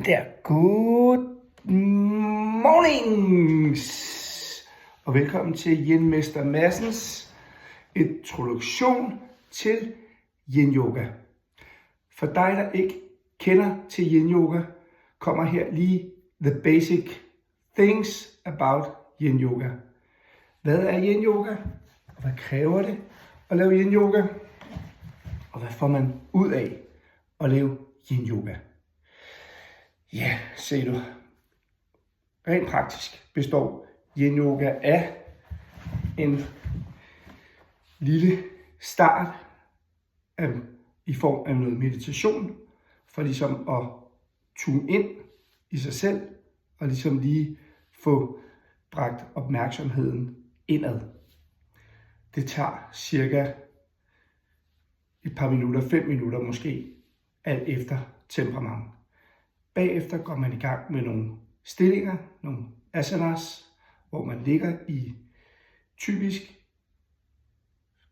Der, good mornings, og velkommen til Yin Mester Madsens introduktion til Yin Yoga. For dig, der ikke kender til Yin Yoga, kommer her lige the basic things about Yin Yoga. Hvad er Yin Yoga? Og hvad kræver det at lave Yin Yoga? Og hvad får man ud af at lave Yin Yoga? Ja, se du. Rent praktisk består Yin Yoga af en lille start i form af noget meditation, for ligesom at tune ind i sig selv, og ligesom lige få bragt opmærksomheden indad. Det tager cirka et par minutter, 5 minutter måske, alt efter temperament. Bagefter går man i gang med nogle stillinger, nogle asanas, hvor man ligger i typisk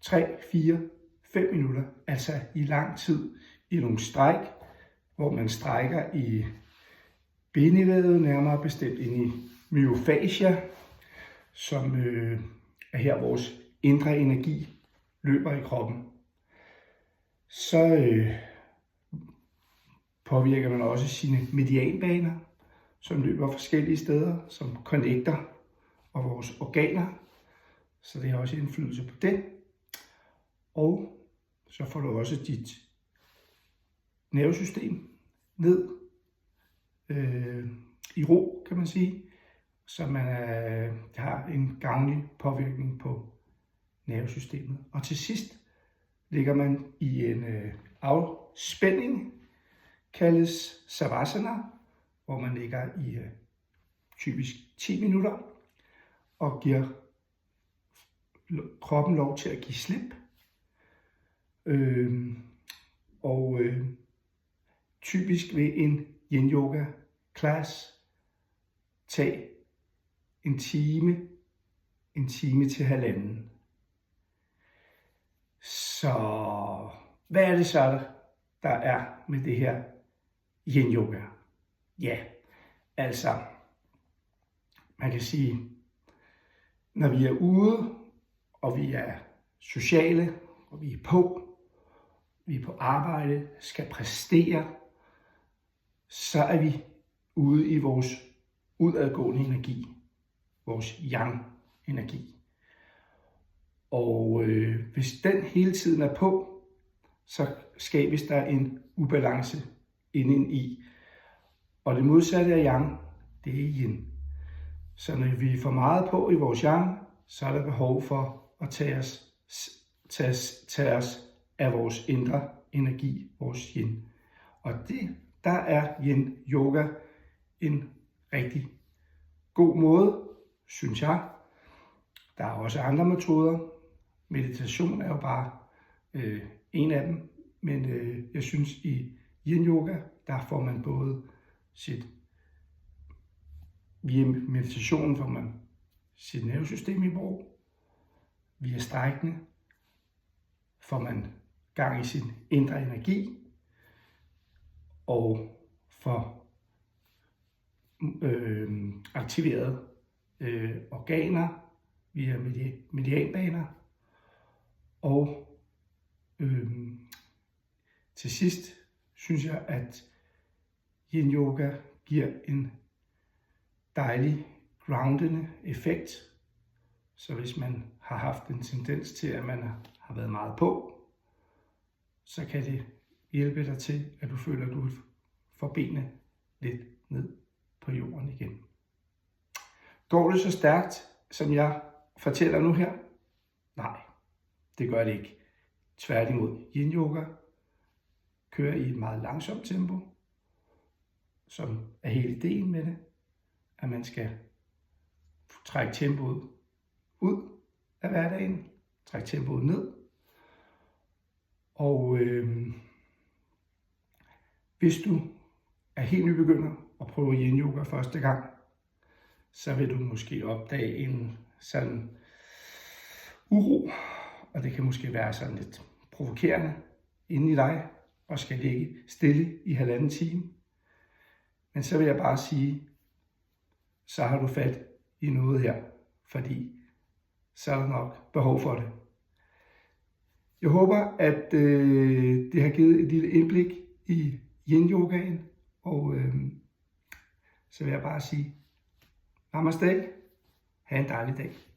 3, 4, 5 minutter, altså i lang tid, i nogle stræk, hvor man strækker i bindevævet, nærmere bestemt ind i myofascia, som er her vores indre energi løber i kroppen. Så påvirker man også sine medianbaner, som løber forskellige steder, som connecter og vores organer, så det har også indflydelse på det. Og så får du også dit nervesystem ned i ro, kan man sige, så man har en gavnlig påvirkning på nervesystemet. Og til sidst ligger man i en afspænding, kaldes Savasana, hvor man ligger i typisk 10 minutter og giver kroppen lov til at give slip. Typisk vil en Yin Yoga class tage en time til 1,5. Så hvad er det så, der er med det her Yin Yoga? Ja, altså, man kan sige, når vi er ude, og vi er sociale, og vi er på arbejde, skal præstere, så er vi ude i vores udadgående energi, vores yang-energi. Og hvis den hele tiden er på, så skabes der en ubalance indeni. Og det modsatte af yang, det er yin. Så når vi er for meget på i vores yang, så er der behov for at tage os af vores indre energi, vores yin. Og der er Yin Yoga en rigtig god måde, synes jeg. Der er også andre metoder. Meditation er jo bare en af dem. Men jeg synes, i Yin Yoga, der får man både via meditationen får man sit nervesystem i brug. Via strækkene får man gang i sin indre energi. Og får aktiveret organer via medianbaner. Og til sidst synes jeg, at Yin Yoga giver en dejlig groundende effekt. Så hvis man har haft en tendens til, at man har været meget på, så kan det hjælpe dig til, at du føler, at du får benene lidt ned på jorden igen. Går det så stærkt, som jeg fortæller nu her? Nej, det gør det ikke. Tværtimod, Yin Yoga kører i et meget langsomt tempo, som er hele ideen med det, at man skal trække tempoet ud af hverdagen, trække tempoet ned. Og hvis du er helt nybegynder og prøver Yin Yoga første gang, så vil du måske opdage en sådan uro, og det kan måske være sådan lidt provokerende inde i dig, og skal ligge stille i 1,5 time. Men så vil jeg bare sige, så har du fat i noget her, fordi så er der nok behov for det. Jeg håber, at det har givet et lille indblik i yin-yogaen, og så vil jeg bare sige, namaste, ha' en dejlig dag.